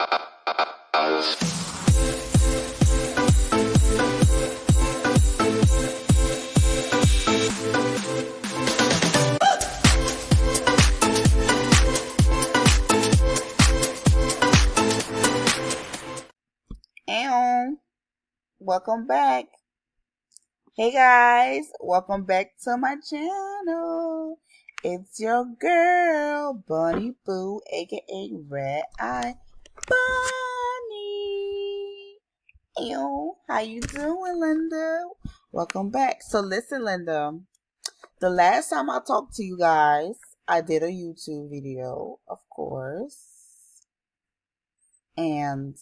And welcome back. Hey guys, welcome back to my channel. It's your girl, Bunny Boo, aka Red Eye Bunny. Ew, how you doing, Linda? Welcome back. So listen, Linda, the last time I talked to you guys, I did a YouTube video, of course. And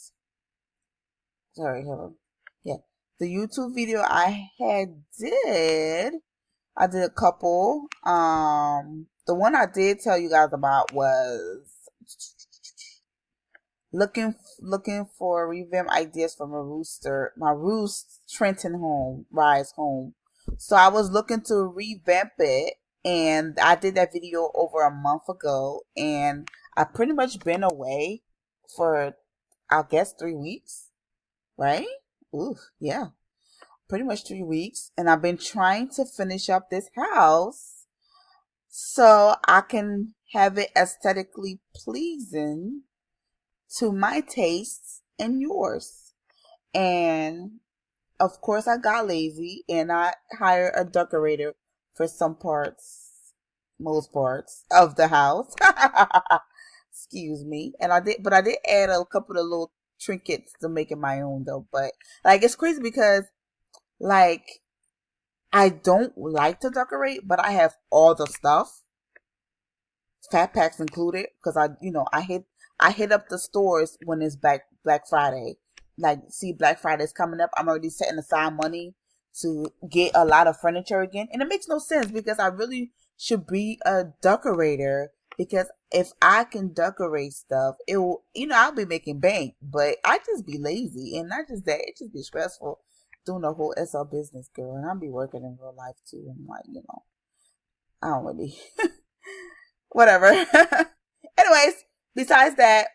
sorry, hold on. Yeah, the YouTube video I did a couple. The one I did tell you guys about was looking for revamp ideas for my Roost Trenton home, Rise home. So I was looking to revamp it, and I did that video over a month ago, and I've pretty much been away for, I guess, 3 weeks. Right? Ooh, yeah. Pretty much 3 weeks. And I've been trying to finish up this house so I can have it aesthetically pleasing to my tastes and yours. And of course I got lazy and I hired a decorator for most parts of the house. Excuse me. And I did add a couple of little trinkets to make it my own though. But like, it's crazy because like I don't like to decorate, but I have all the stuff, fat packs included, because I hit up the stores when it's Black Friday. Like, see, Black Friday is coming up. I'm already setting aside money to get a lot of furniture again, and it makes no sense because I really should be a decorator. Because if I can decorate stuff, it will, I'll be making bank. But I just be lazy, and not just that, it just be stressful doing the whole SL business, girl. And I'll be working in real life too. And like, I don't really, whatever. Anyways, besides that,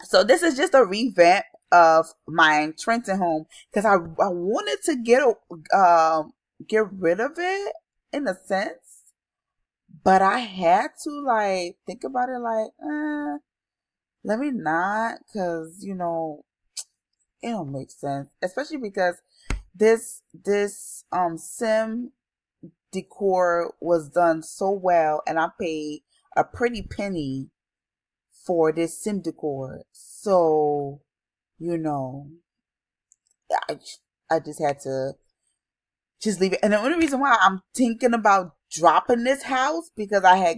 so this is just a revamp of my Trenton home because I wanted to get rid of it in a sense. But I had to like think about it like, let me not, because it don't make sense. Especially because this sim decor was done so well, and I paid a pretty penny for this sim decor. So, I just had to just leave it. And the only reason why I'm thinking about dropping this house because I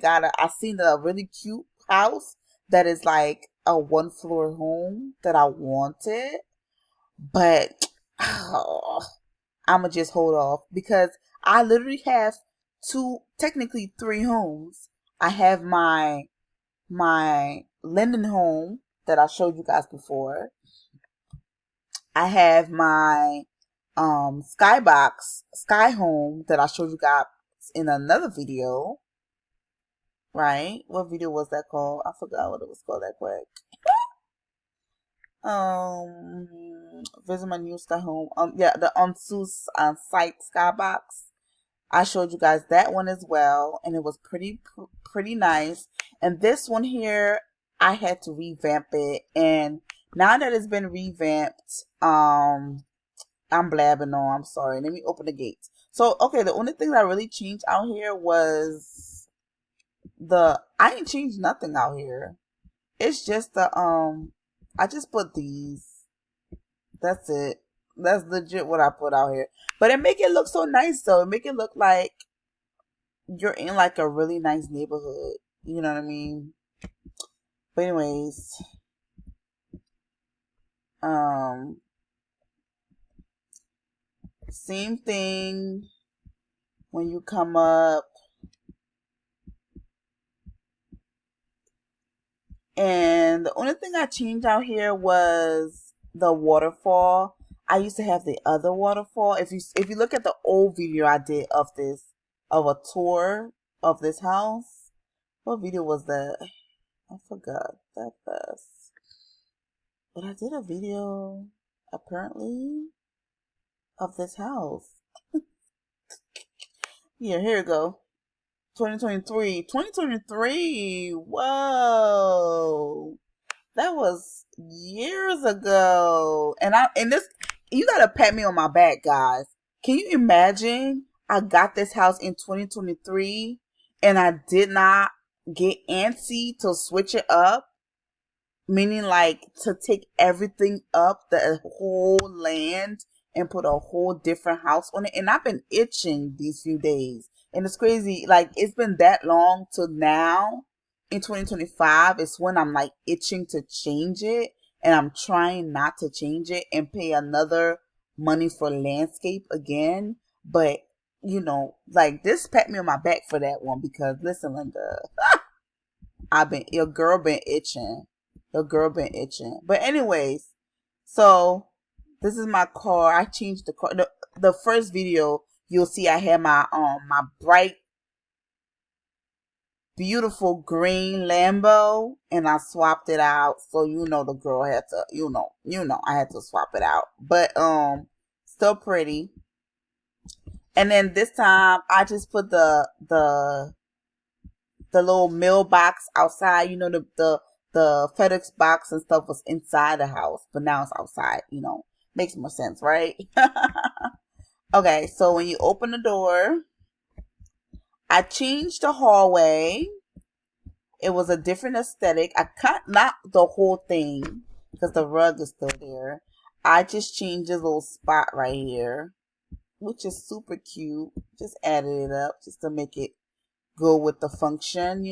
seen a really cute house that is like a 1-floor home that I wanted, but I'ma just hold off because I literally have technically 3 homes. I have my Linden home that I showed you guys before. I have my sky home that I showed you guys in another video. Right? What video was that called? I forgot what it was called that quick. Visit my new sky home. The on-site skybox. I showed you guys that one as well, and it was pretty nice. And this one here, I had to revamp it, and now that it's been revamped, I'm blabbing on. I'm sorry. Let me open the gates. So, okay, the only thing that really changed out here was I ain't changed nothing out here. It's just I just put these. That's it. That's legit what I put out here. But it make it look so nice though. It make it look like you're in like a really nice neighborhood. You know what I mean? But anyways, same thing when you come up. And the only thing I changed out here was the waterfall. I used to have the other waterfall. If you look at the old video I did of a tour of this house, what video was that? I forgot that fast. But I did a video apparently of this house. Yeah, here we go. 2023. 2023. Whoa. That was years ago. And this, you gotta pat me on my back, guys. Can you imagine? I got this house in 2023 and I did not get antsy to switch it up, meaning like to take everything up the whole land and put a whole different house on it. And I've been itching these few days, and it's crazy, like it's been that long to now in 2025 is when I'm like itching to change it, and I'm trying not to change it and pay another money for landscape again. But like this, pat me on my back for that one, because listen, Linda, your girl been itching. Your girl been itching. But anyways, so this is my car. I changed the car. The first video you'll see I had my bright, beautiful green Lambo, and I swapped it out. So the girl had to I had to swap it out. But still pretty. And then this time I just put the little mailbox outside. The FedEx box and stuff was inside the house, but now it's outside. Makes more sense, right? Okay, so when you open the door, I changed the hallway. It was a different aesthetic. I cut not the whole thing because the rug is still there. I just changed this little spot right here, which is super cute. Just added it up just to make it go with the function.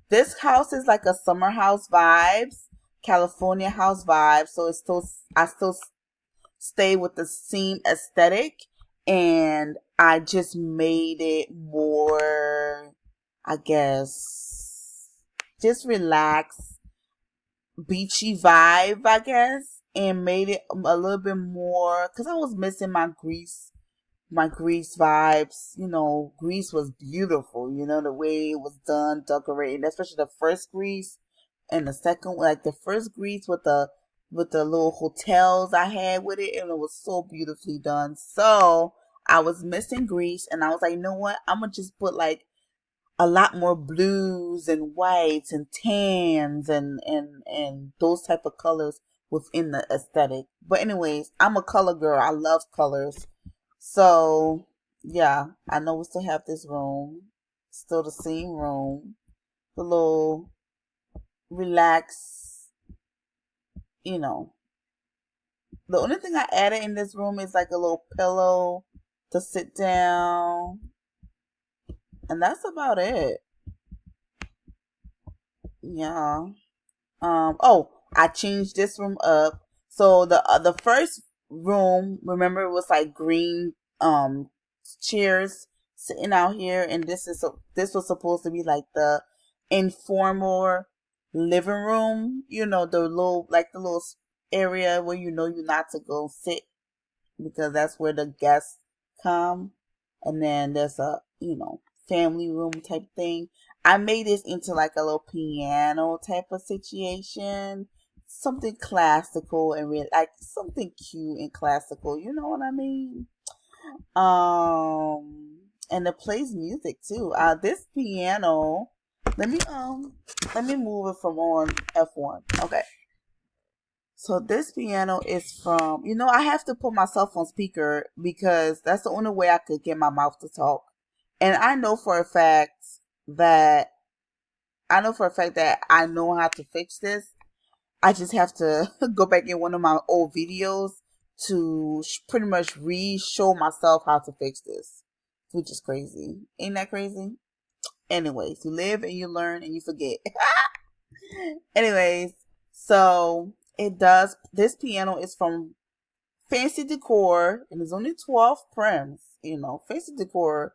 This house is like a summer house vibes, California house vibes. So I still stay with the same aesthetic, and I just made it more, I guess, just relaxed, beachy vibe, I guess, and made it a little bit more, because I was missing my Greece vibes. Greece was beautiful, the way it was done, decorating, especially the first Greece and the second, like the first Greece with the little hotels I had with it, and it was so beautifully done. So I was missing Greece, and I was like, you know what? I'm gonna just put like a lot more blues and whites and tans and those type of colors within the aesthetic. But anyways, I'm a color girl. I love colors. So yeah, I know we still have this room, still the same room, the little relax, the only thing I added in this room is like a little pillow to sit down, and that's about it. Yeah. Oh, I changed this room up. So the first room, remember, it was like green chairs sitting out here, and this was supposed to be like the informal living room. The little area where you're not to go sit, because that's where the guests come. And then there's a family room type thing. I made this into like a little piano type of situation, something classical and like something cute and classical. You know what I mean? And it plays music too. This piano. Let me move it from on F1. Okay. So this piano is from, I have to put myself on speaker because that's the only way I could get my mouth to talk. And I know for a fact that I know how to fix this. I just have to go back in one of my old videos to pretty much re-show myself how to fix this, which is crazy. Ain't that crazy? Anyways, you live and you learn and you forget. Anyways, so this piano is from Fancy Decor, and it's only 12 prims. Fancy Decor,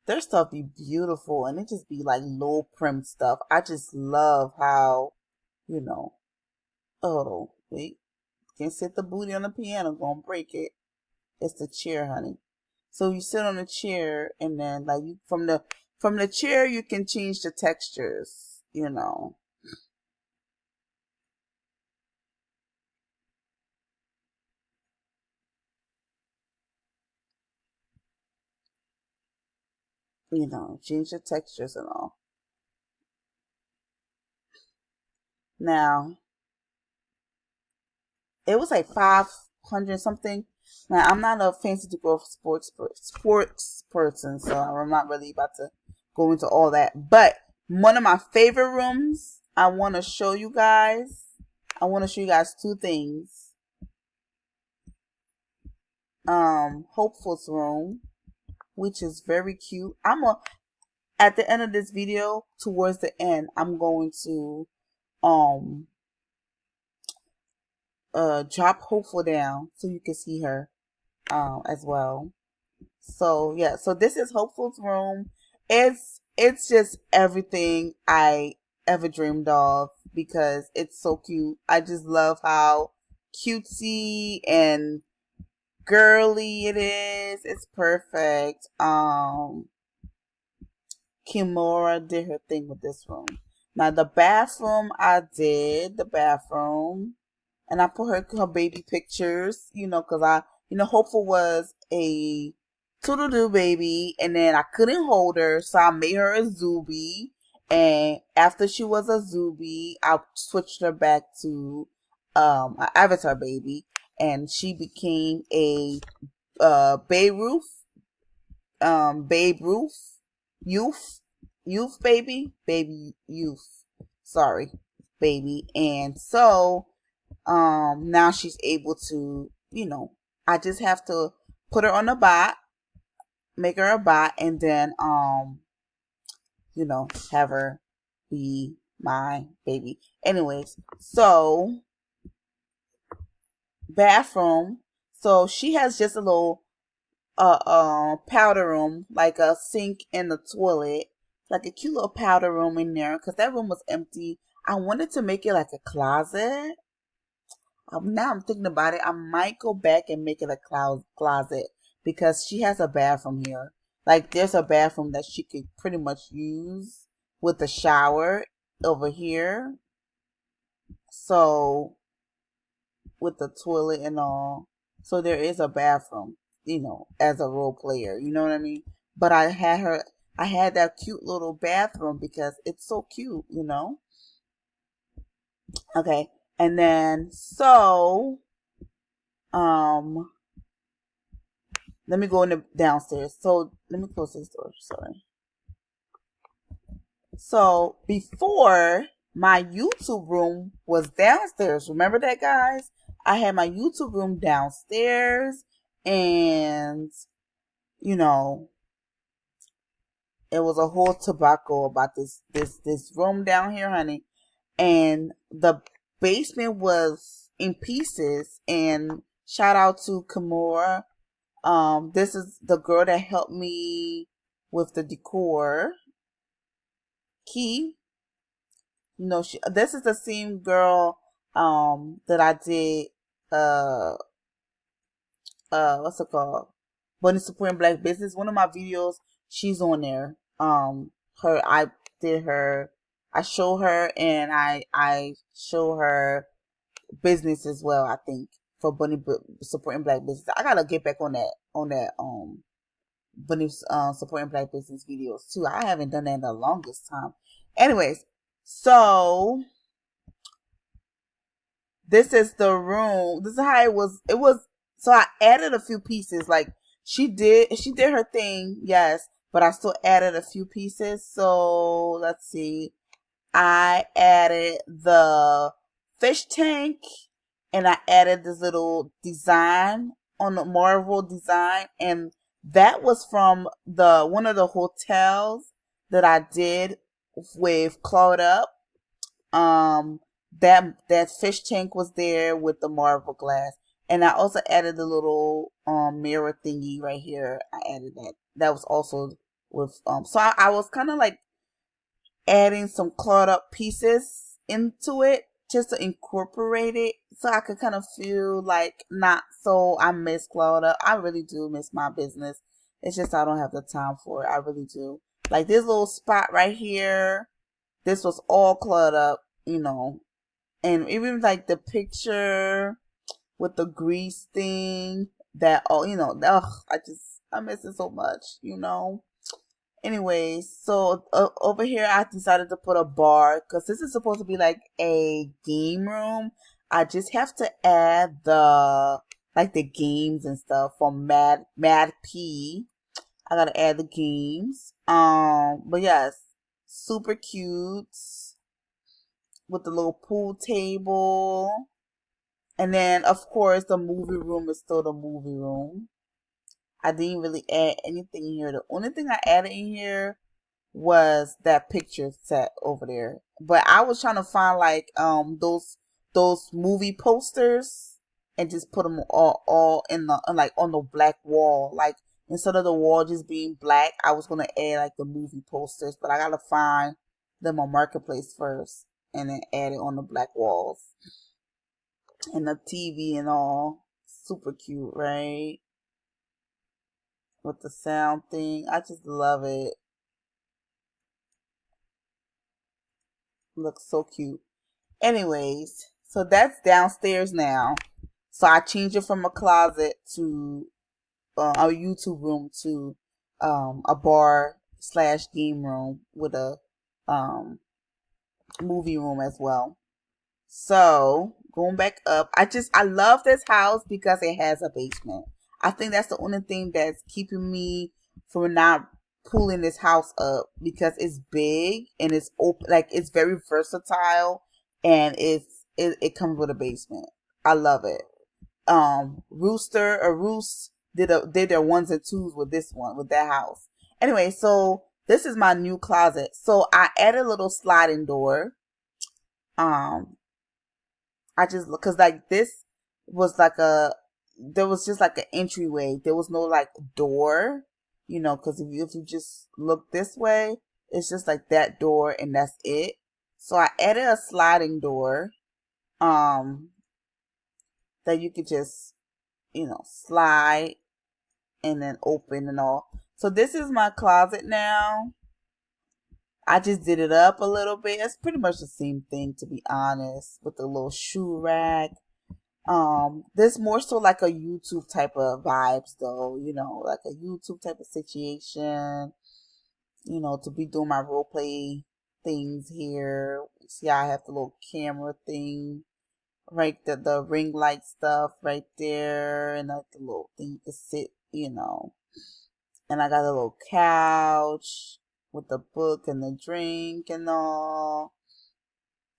their stuff be beautiful, and it just be like low prim stuff. I just love how, oh, wait, can't sit the booty on the piano, gonna break it. It's the chair, honey. So you sit on the chair, and then like from the chair you can change the textures, change the textures and all. Now, it was like 500 something. Now, I'm not a fancy decor sports person, so I'm not really about to go into all that. But one of my favorite rooms, I want to show you guys. I want to show you guys two things. Hopeful's room, which is very cute. At the end of this video, towards the end, I'm going to drop Hopeful down so you can see her as well. So yeah, so this is Hopeful's room. It's just everything I ever dreamed of because it's so cute. I just love how cutesy and girly it is. It's perfect. Kimura did her thing with this room. Now the bathroom, I did the bathroom, and I put her baby pictures. Because Hopeful was a toodle-doo baby, and then I couldn't hold her, so I made her a Zuby. And after she was a Zuby, I switched her back to an Avatar baby, and she became a Babe Ruth youth baby youth, sorry, baby. And so now she's able to, I just have to put her on a bot, make her a bot, and then have her be my baby. Anyways, so bathroom, so she has just a little powder room, like a sink and a toilet, like a cute little powder room in there, because that room was empty. I wanted to make it like a closet. Now I'm thinking about it, I might go back and make it a closet, because she has a bathroom here. Like, there's a bathroom that she could pretty much use with a shower over here. So, with the toilet and all. So there is a bathroom, as a role player, you know what I mean? But I had that cute little bathroom because it's so cute, Okay. And then, so, let me go in the downstairs. So, let me close this door. Sorry. So, before, my YouTube room was downstairs. Remember that, guys? I had my YouTube room downstairs, and, it was a whole tobacco about this room down here, honey. And the basement was in pieces. And shout out to Kimura. This is the girl that helped me with the decor. Key. This is the same girl that I did what's it called? Bunny Supporting Black Business. One of my videos, she's on there. I show her, and I show her business as well, I think, for Bunny Supporting Black Business. I gotta get back on that Bunny Supporting Black Business videos too. I haven't done that in the longest time. Anyways, so this is the room. This is how it was. So I added a few pieces. Like, she did her thing, yes, but I still added a few pieces. So let's see. I added the fish tank, and I added this little design on the Marvel design, and that was from one of the hotels that I did with Clawed Up. That fish tank was there with the Marvel glass, and I also added the little mirror thingy right here. I added that. That was also with So I was kind of like adding some Clawed Up pieces into it, just to incorporate it, so I could kind of feel like not so. I miss Clawed Up. I really do miss my business. It's just I don't have the time for it. I really do. Like, this little spot right here, this was all Clawed Up, and even like the picture with the grease thing, that all, I miss it so much, Anyways, so over here I decided to put a bar because this is supposed to be like a game room. I just have to add the like the games and stuff from Mad P. I gotta add the games. But yes, super cute with the little pool table. And then of course the movie room is still the movie room. I didn't really add anything here. The only thing I added in here was that picture set over there. But I was trying to find like those movie posters and just put them all in the like on the black wall. Like instead of the wall just being black, I was gonna add like the movie posters, but I gotta find them on Marketplace first and then add it on the black walls. And the TV and all. Super cute, right? With the sound thing. I just love it. Looks so cute. Anyways, so that's downstairs now. So I changed it from a closet to a YouTube room to a bar slash game room with a movie room as well. So going back up, I love this house because it has a basement. I think that's the only thing that's keeping me from not pulling this house up because it's big and it's open, like it's very versatile and it comes with a basement. I love it. Roost did their ones and twos with this one with that house. Anyway, so this is my new closet. So I added a little sliding door. I just because like this was like there was just like an entryway. There was no like door, because if you just look this way, it's just like that door and that's it. So I added a sliding door, that you could just, slide and then open and all. So this is my closet now. I just did it up a little bit. It's pretty much the same thing, to be honest, with the little shoe rack. This more so like a YouTube type of vibes though, like a YouTube type of situation, to be doing my role play things here. See, I have the little camera thing, right? The ring light stuff right there, and like the little thing to sit, and I got a little couch with the book and the drink and all.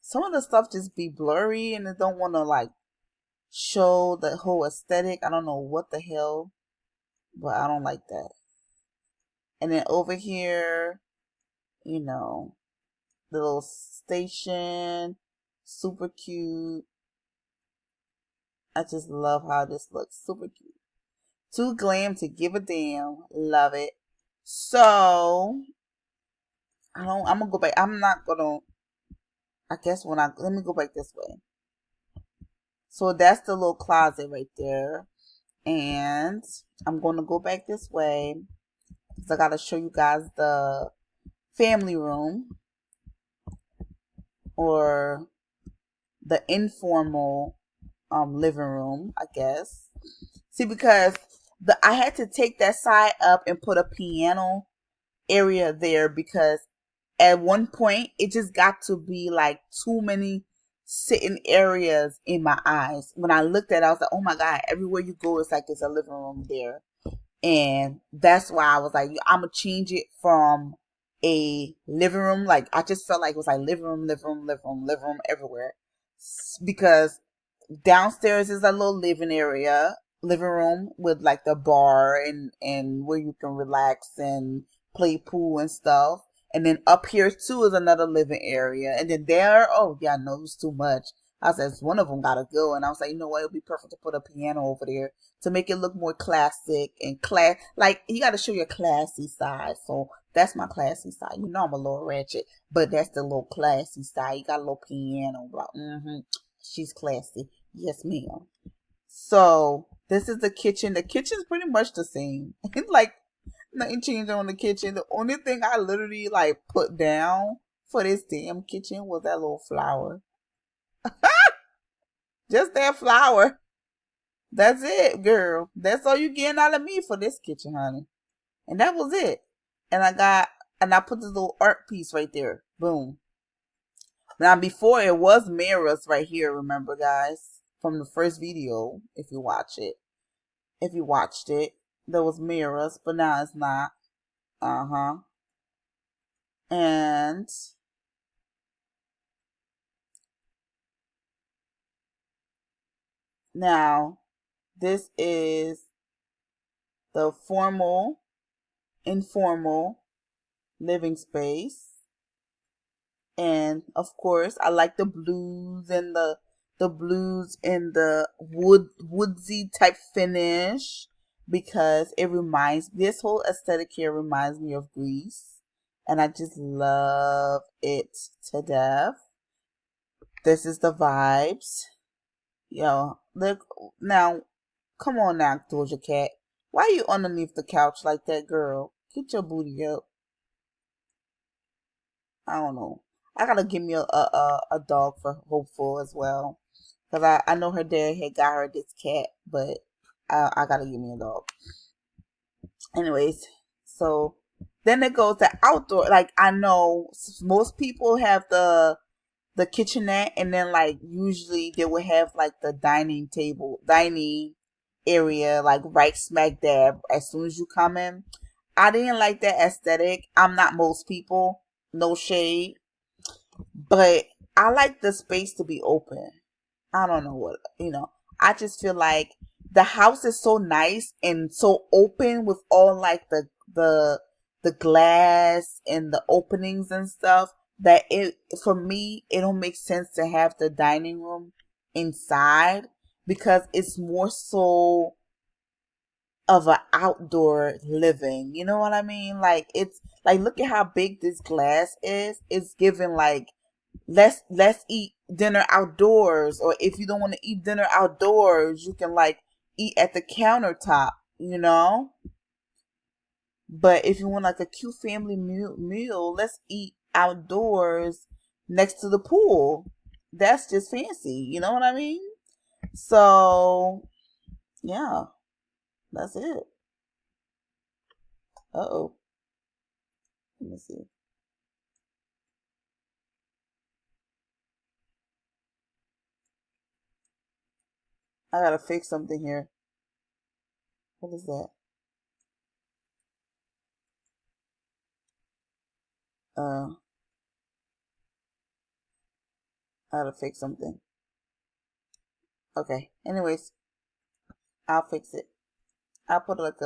Some of the stuff just be blurry and I don't want to like show the whole aesthetic. I don't know what the hell, but I don't like that. And then over here, the little station, super cute. I just love how this looks, super cute. Too glam to give a damn. Love it. So I'm gonna go back. I guess let me go back this way. So that's the little closet right there. And I'm going to go back this way because I got to show you guys the family room or the informal living room, I guess. See, because I had to take that side up and put a piano area there because at one point it just got to be like too many sitting areas in my eyes. When I looked at it, I was like, oh my God, everywhere you go, it's like there's a living room there. And that's why I was like, I'm going to change it from a living room. Like, I just felt like it was like living room everywhere. Because downstairs is a little living room with like the bar and where you can relax and play pool and stuff. And then up here too is another living area. And then there, oh yeah, no, it was too much. I said, one of them gotta go. And I was like, you know what, it would be perfect to put a piano over there to make it look more classic and like you gotta show your classy side. So that's my classy side. I'm a little ratchet, but that's the little classy side. You got a little piano, blah. She's classy. Yes, ma'am. So this is the kitchen. The kitchen's pretty much the same. Like, nothing changed on the kitchen. The only thing I literally like put down for this damn kitchen was that little flower. Just that flower. That's it, girl. That's all you getting out of me for this kitchen, honey. And that was it. And I got And I put this little art piece right there. Boom. Now before it was mirrors right here, remember guys? From the first video, if you watch it. If you watched it, there was mirrors, but now it's not. Uh-huh. And now this is the formal, informal living space. And of course, I like the blues and the blues and the woodsy type finish because it reminds this whole aesthetic here reminds me of Greece, and I just love it to death. This is the vibes. Yo, look now. Come on now, Doja Cat. Why you underneath the couch like that, girl? Get your booty up. I don't know. I gotta give me a dog for Hopeful as well, cause I know her dad had got her this cat, but I gotta give me a dog. Anyways, so then it goes to outdoor. Like I know most people have the kitchenette, and then like usually they would have like the dining area, like right smack dab as soon as you come in. I didn't like that aesthetic. I'm not most people, no shade, but I like the space to be open. I don't know what, I just feel like the house is so nice and so open with all like the glass and the openings and stuff that it for me it don't make sense to have the dining room inside because it's more so of an outdoor living. You know what I mean? Like it's like look at how big this glass is. It's giving like let's eat dinner outdoors, or if you don't want to eat dinner outdoors, you can like eat at the countertop, But if you want like a cute family meal, let's eat outdoors next to the pool. That's just fancy, you know what I mean? So yeah, that's it. Uh-oh. Let me see. I gotta fix something here. What is that? Uh, I gotta fix something. Okay. Anyways, I'll fix it. I'll put like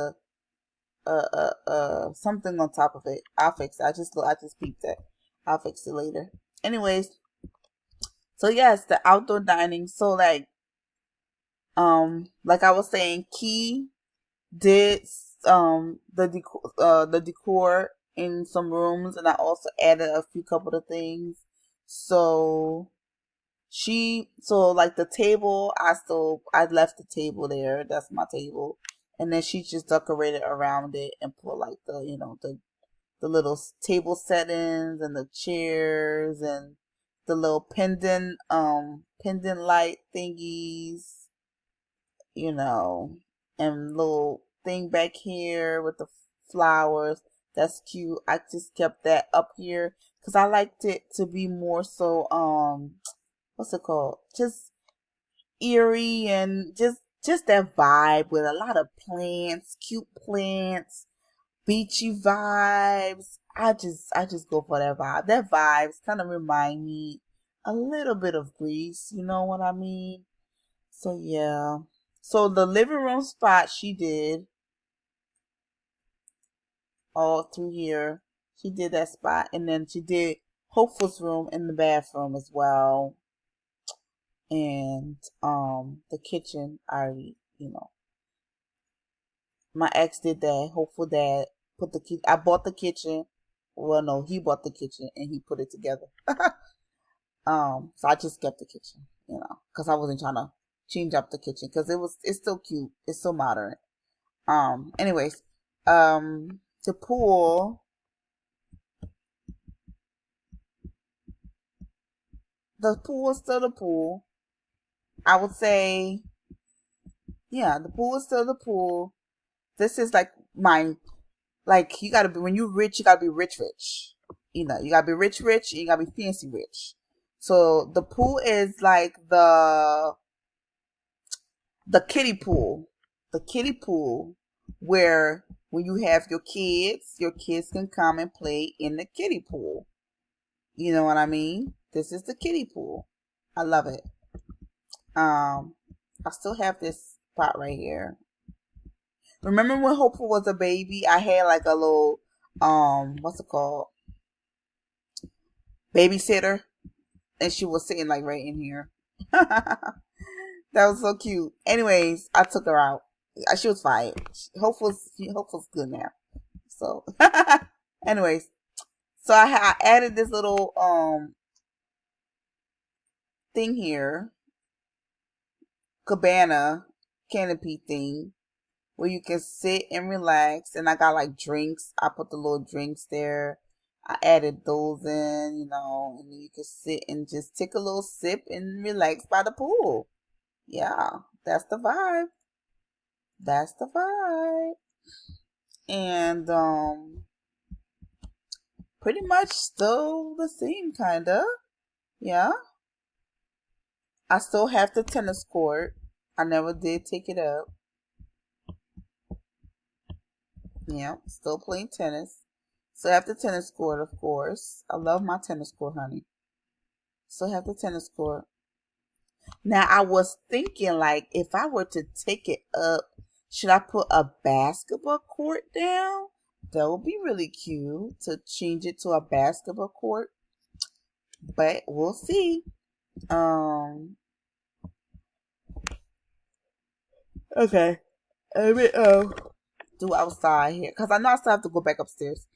something on top of it. I'll fix it. I just peeped it. I'll fix it later. Anyways, so yes, the outdoor dining. So like I was saying, Key did the decor in some rooms, and I also added a few couple of things. So like the table, I left the table there. That's my table, and then she just decorated around it and put like the little table settings and the chairs and the little pendant light thingies, and little thing back here with the flowers. That's cute. I just kept that up here because I liked it to be more so what's it called? Just eerie and just that vibe with a lot of plants, cute plants, beachy vibes. I just go for that vibe. That vibes kind of remind me a little bit of Greece, you know what I mean? So yeah. So the living room spot she did all through here. She did that spot, and then she did Hopeful's room in the bathroom as well. And the kitchen I already, my ex did that. Hopeful dad put I bought the kitchen. Well, no, he bought the kitchen and he put it together. So I just kept the kitchen, because I wasn't trying to change up the kitchen because it's still cute. It's still modern. Anyways, the pool. The pool is still the pool. I would say, yeah, the pool is still the pool. This is like my like you gotta be, when you rich, you gotta be rich, rich. You know, you gotta be rich, rich, and you gotta be fancy, rich. So the pool is like the kiddie pool, the kiddie pool, where when you have your kids can come and play in the kiddie pool. You know what I mean? This is the kiddie pool. I love it. I still have this spot right here. Remember when Hopeful was a baby? I had like a little what's it called? Babysitter, and she was sitting like right in here. That was so cute. Anyways, I took her out. She was fine. Hopeful's good now. So, anyways, so I added this little thing here, cabana canopy thing, where you can sit and relax. And I got like drinks. I put the little drinks there. I added those in, you know, and you can sit and just take a little sip and relax by the pool. Yeah, that's the vibe. That's the vibe. And pretty much still the same kinda. Yeah. I still have the tennis court. I never did take it up. Yeah, still playing tennis. Still have the tennis court, of course. I love my tennis court, honey. Still have the tennis court. Now I was thinking, like, if I were to take it up, should I put a basketball court down? That would be really cute to change it to a basketball court. But we'll see. Okay. Let me do outside here, because I know I still have to go back upstairs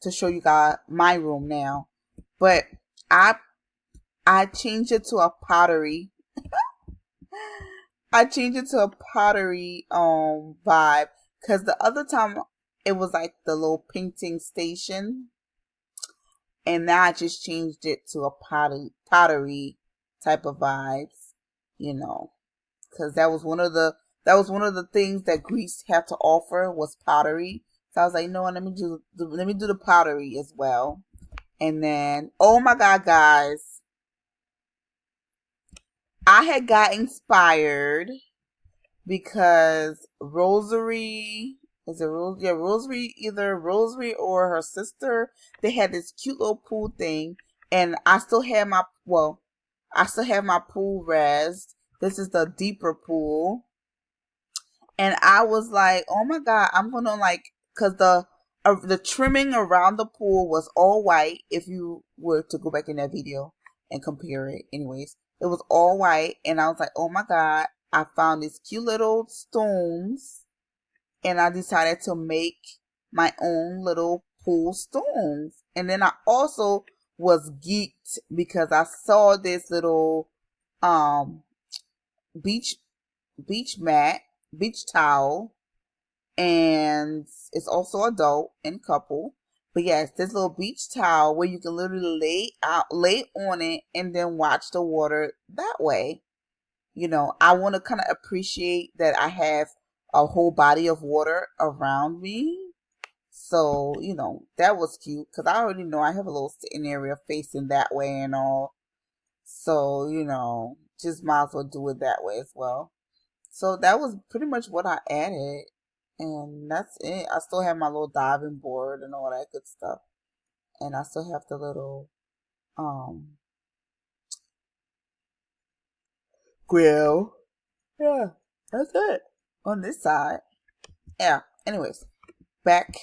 to show you guys my room now. But I changed it to a pottery. I changed it to a pottery vibe, because the other time it was like the little painting station, and now I just changed it to a pottery type of vibes, you know, because that was one of the things that Greece had to offer, was pottery. So I was like, you know what, let me do the pottery as well. And then, oh my God, guys, I had got inspired because Rosary, is it Rose? Yeah, Rosary, either Rosary or her sister, they had this cute little pool thing, and I still have my pool res. This is the deeper pool, and I was like, oh my God, I'm gonna like, cause the trimming around the pool was all white. If you were to go back in that video and compare it, anyways, it was all white, and I was like, oh my God, I found these cute little stones, and I decided to make my own little pool stones. And then I also was geeked because I saw this little beach mat, beach towel, and it's also adult and couple. But yes, this little beach towel where you can literally lay on it and then watch the water that way. You know, I want to kind of appreciate that I have a whole body of water around me. So, you know, that was cute, because I already know I have a little sitting area facing that way and all. So, you know, just might as well do it that way as well. So that was pretty much what I added. And that's it. I still have my little diving board and all that good stuff. And I still have the little grill. Yeah, that's it. On this side. Yeah. Anyways, back.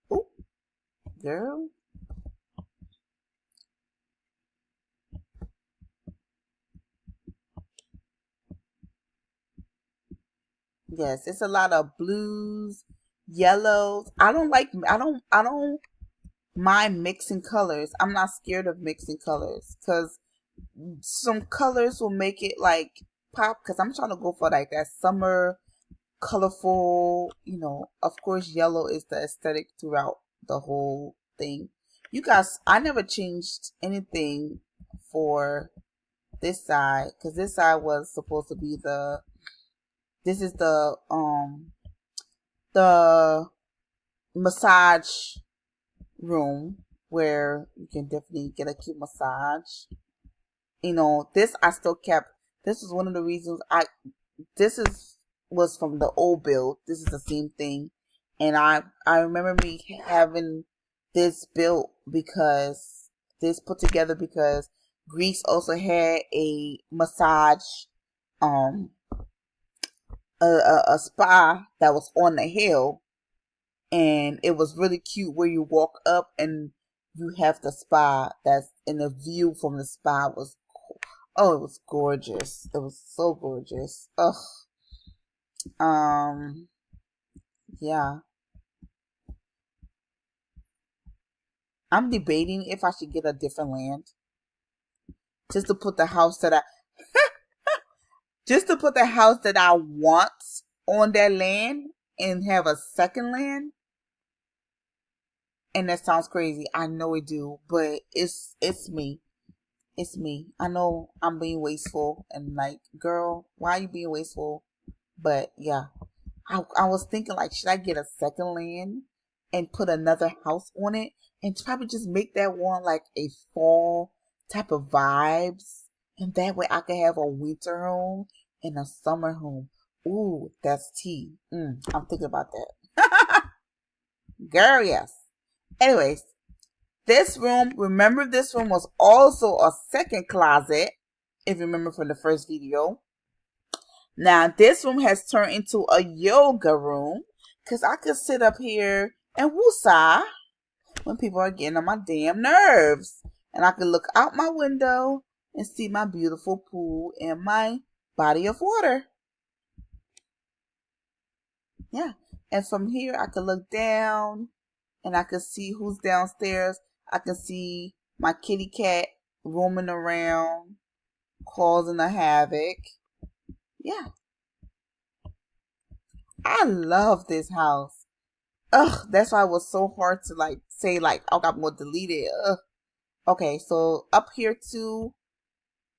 Oh, girl. Yes, it's a lot of blues, yellows. I don't mind mixing colors. I'm not scared of mixing colors, because some colors will make it like pop, because I'm trying to go for like that summer colorful, you know. Of course, yellow is the aesthetic throughout the whole thing. You guys, I never changed anything for this side, because this side was supposed to be this is the massage room where you can definitely get a cute massage. You know, this I still kept. This is one of the reasons this is was from the old build. This is the same thing, and I remember me having this built because this put together because Greece also had a massage, um, a spa that was on the hill, and it was really cute where you walk up and you have the spa that's in the view from the spa was oh, it was gorgeous. It was so gorgeous. Ugh. Um, yeah. I'm debating if I should get a different land just to put the house that I just to put the house that I want on that land and have a second land. And that sounds crazy. I know it do, but it's me. It's me. I know I'm being wasteful and like, girl, why are you being wasteful? But yeah, I was thinking like, should I get a second land and put another house on it and probably just make that one like a fall type of vibes, and that way I could have a winter home and a summer home. Ooh, that's tea. I'm thinking about that. Girl, yes. Anyways, this room, remember this room was also a second closet, if you remember from the first video. Now, this room has turned into a yoga room because I could sit up here and woosah when people are getting on my damn nerves. And I could look out my window and see my beautiful pool and my body of water. Yeah. And from here, I could look down and I could see who's downstairs. I can see my kitty cat roaming around, causing a havoc. Yeah. I love this house. Ugh, that's why it was so hard to like say like, oh, I'm gonna delete it. Ugh. Okay, so up here too,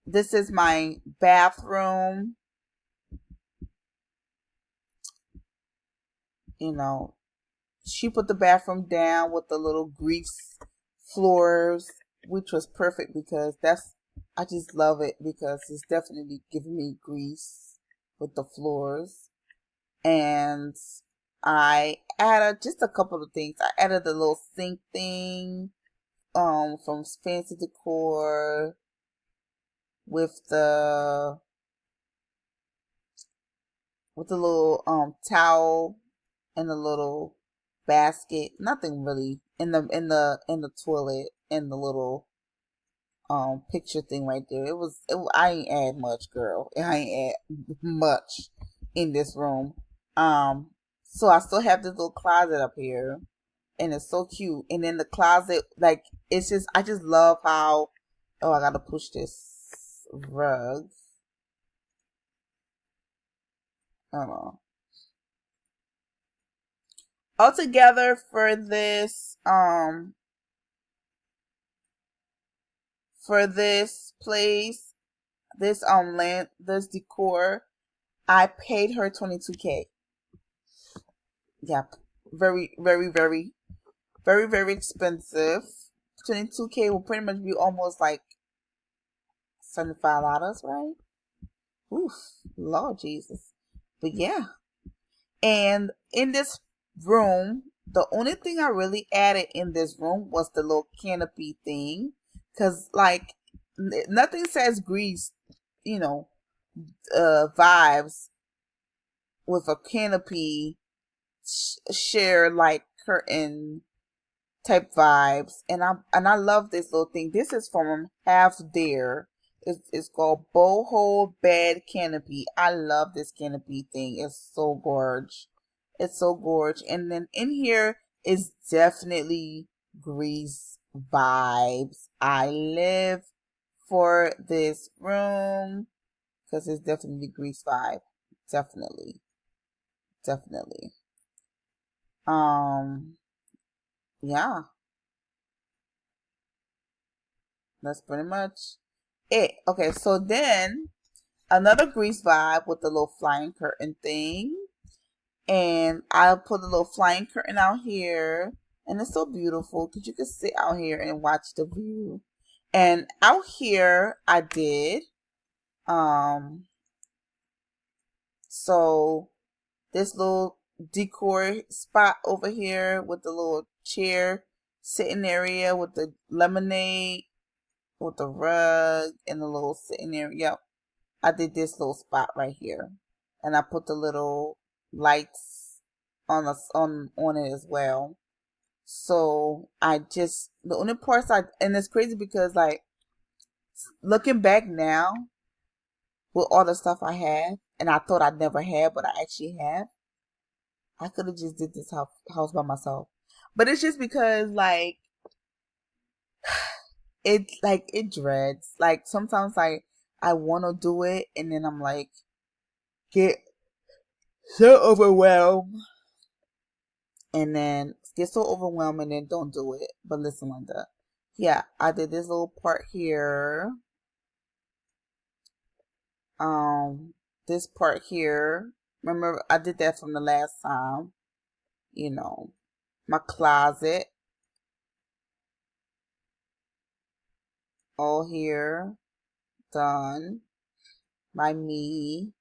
this is my bathroom. You know, she put the bathroom down with the little grease floors, which was perfect because I just love it because it's definitely giving me grease with the floors. And I added just a couple of things. I added a little sink thing from Fancy Decor with the little towel and the little basket. Nothing really in the toilet and the little picture thing right there. I ain't add much, girl. I ain't add much in this room. So I still have this little closet up here, and it's so cute. And in the closet, like it's just I just love how. Oh, I gotta push this rug. I don't know. Altogether for this place, this land, this decor, I paid her 22K. Yep. Very, very, very, very, very expensive. 22K will pretty much be almost like $75, right? Oof, Lord Jesus. But yeah. And in this room, the only thing I really added in this room was the little canopy thing. Cause like nothing says Greece, you know, vibes with a canopy share like curtain type vibes, and I love this little thing. This is from Half Dare. It's called Boho Bed Canopy. I love this canopy thing. It's so gorge. It's so gorge. And then in here is definitely Grease vibes. I live for this room because it's definitely Grease vibe. Definitely. Definitely. Yeah. That's pretty much it. Okay, so then another Grease vibe with the little flying curtain thing And I put a little flying curtain out here, and it's so beautiful because you can sit out here and watch the view. And out here I did so this little decor spot over here with the little chair sitting area with the lemonade with the rug and the little sitting area. Yep, I did this little spot right here, and I put the little lights on us on it as well. So I just the only parts and it's crazy because like looking back now with all the stuff I have, and I thought I'd never had, but I actually have. I could have just did this house by myself, but it's just because like it dreads. Like sometimes I want to do it, and then I'm like get so overwhelmed, and then get so overwhelmed, and then don't do it. But listen, Linda, yeah, I did this little part here. This part here. Remember, I did that from the last time. You know, my closet. All here. Done. By me.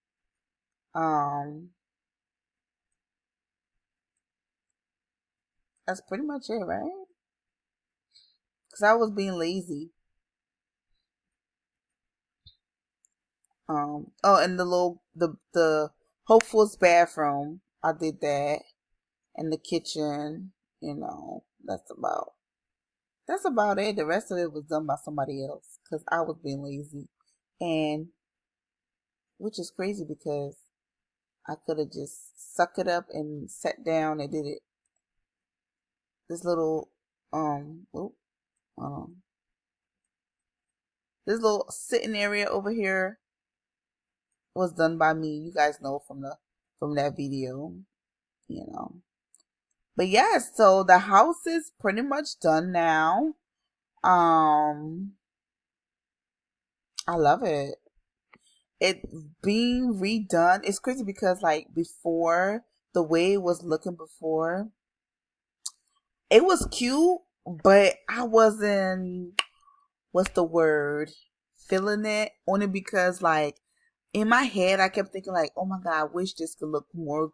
That's pretty much it, right? Because I was being lazy. Oh, and the Hopeful's bathroom, I did that. And the kitchen, that's about it. The rest of it was done by somebody else because I was being lazy, and which is crazy because I could have just sucked it up and sat down and did it. This little this little sitting area over here was done by me. You guys know from that video, But yes, so the house is pretty much done now. I love it. It being redone. It's crazy because like before, the way it was looking before, it was cute, but I wasn't, what's the word, feeling it. Only because like in my head, I kept thinking like, oh my God, I wish this could look more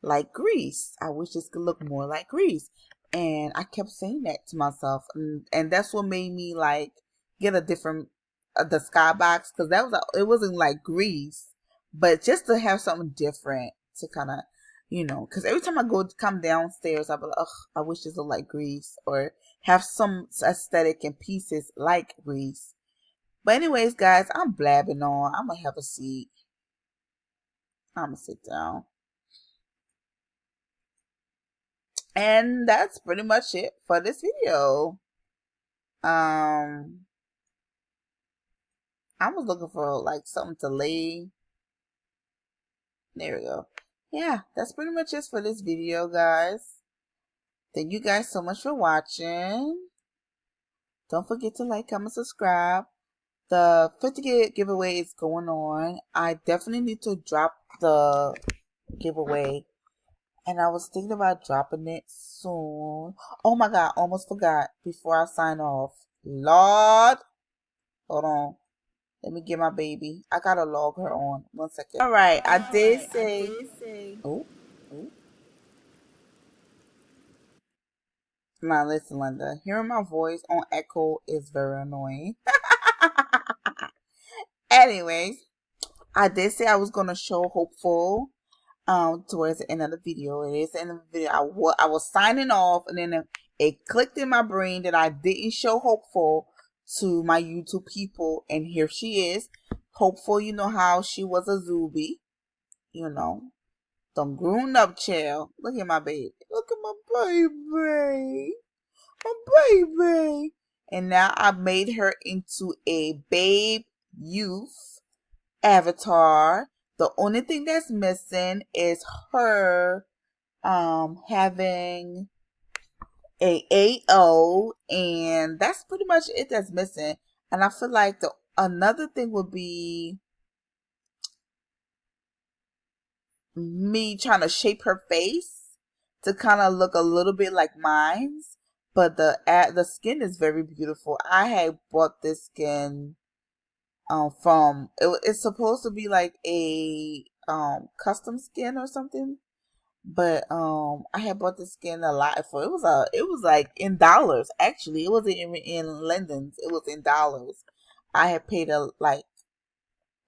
like Greece. I wish this could look more like Greece. And I kept saying that to myself. And that's what made me like get a different, the skybox. Cause it wasn't like Greece, but just to have something different to kind of, cause every time I come downstairs, I'll be like, ugh, I wish this looked like Greece, or have some aesthetic and pieces like Greece. But anyways, guys, I'm blabbing on. I'm gonna have a seat. I'm gonna sit down. And that's pretty much it for this video. I was looking for like something to lay. There we go. Yeah, that's pretty much it for this video, guys. Thank you guys so much for watching. Don't forget to like, comment, subscribe. The 50 giveaway is going on. I definitely need to drop the giveaway. And I was thinking about dropping it soon. Oh my God, almost forgot before I sign off. Lord. Hold on. Let me get my baby. I gotta log her on. 1 second. Alright, I did say. Oh. Now listen, Linda. Hearing my voice on echo is very annoying. Anyways, I did say I was gonna show Hopeful towards the end of the video. It is the end of the video. I was signing off, and then it clicked in my brain that I didn't show Hopeful to my YouTube people, and here she is. Hopeful, you know how she was a Zuby, some grown up child. Look at my baby. Look at my baby. My baby. And now I made her into a babe youth avatar. The only thing that's missing is her having a AO, and that's pretty much it that's missing. And I feel like another thing would be me trying to shape her face to kind of look a little bit like mine's. But the skin is very beautiful. I had bought this skin from it's supposed to be like a custom skin or something. But I had bought this skin a lot for it was like in dollars actually. It wasn't even in London's, it was in dollars. I had paid like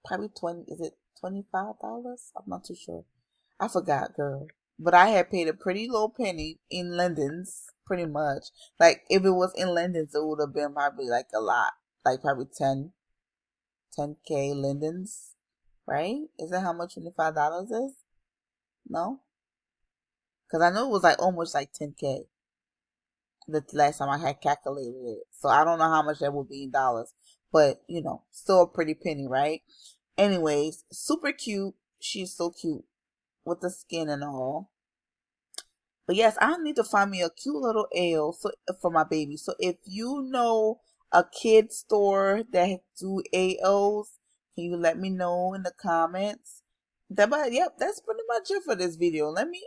probably 20, is it $25? I'm not too sure. I forgot, girl. But I had paid a pretty low penny in London's, pretty much. Like if it was in London's, it would have been probably like a lot. Like probably 10K London's, right? Is that how much $25 is? No? Because I know it was like almost like 10K the last time I had calculated it. So I don't know how much that would be in dollars. But, you know, still a pretty penny, right? Anyways, super cute. She's so cute with the skin and all. But yes, I need to find me a cute little ale for my baby. So if you know a kid store that do AOs, can you let me know in the comments? Yep, that's pretty much it for this video. Let me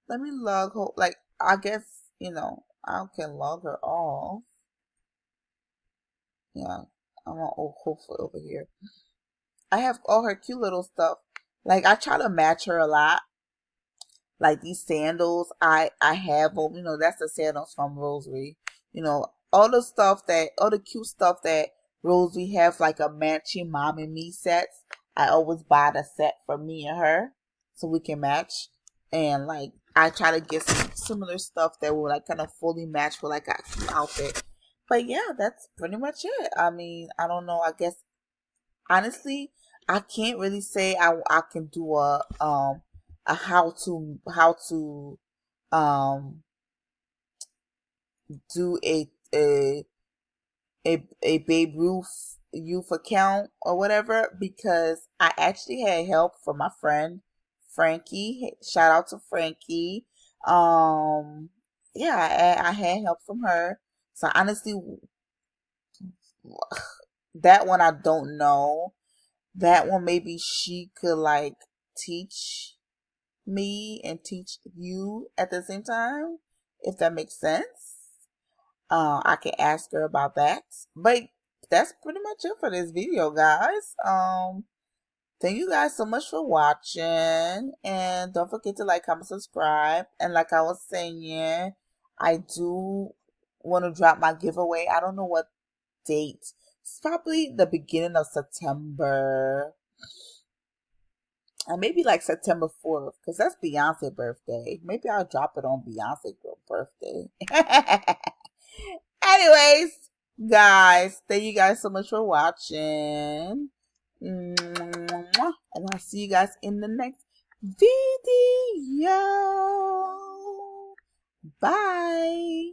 log her, like, I guess, you know, I can log her off. Yeah, I'm on hopefully over here. I have all her cute little stuff. Like, I try to match her a lot. Like these sandals, I have them. You know, that's the sandals from Rosary. You know, all the cute stuff that Rosary have, like a matching mom and me sets. I always buy the set for me and her so we can match. And like, I try to get some similar stuff that will like kind of fully match with like a cute outfit. But yeah, that's pretty much it. I mean, I don't know. I guess honestly, I can't really say I can do a how to um do a Babe Ruth youth account or whatever, because I actually had help from my friend Frankie. Shout out to Frankie. Yeah, I had help from her. So honestly, that one I don't know. That one maybe she could like teach me and teach you at the same time, if that makes sense. I can ask her about that. But that's pretty much it for this video, guys. Thank you guys so much for watching, and don't forget to like, comment, subscribe. And like I was saying, I do want to drop my giveaway. I don't know what date. It's probably the beginning of September. And maybe like September 4th, because that's Beyonce's birthday. Maybe I'll drop it on Beyonce's birthday. Anyways, guys, thank you guys so much for watching. And I'll see you guys in the next video. Bye.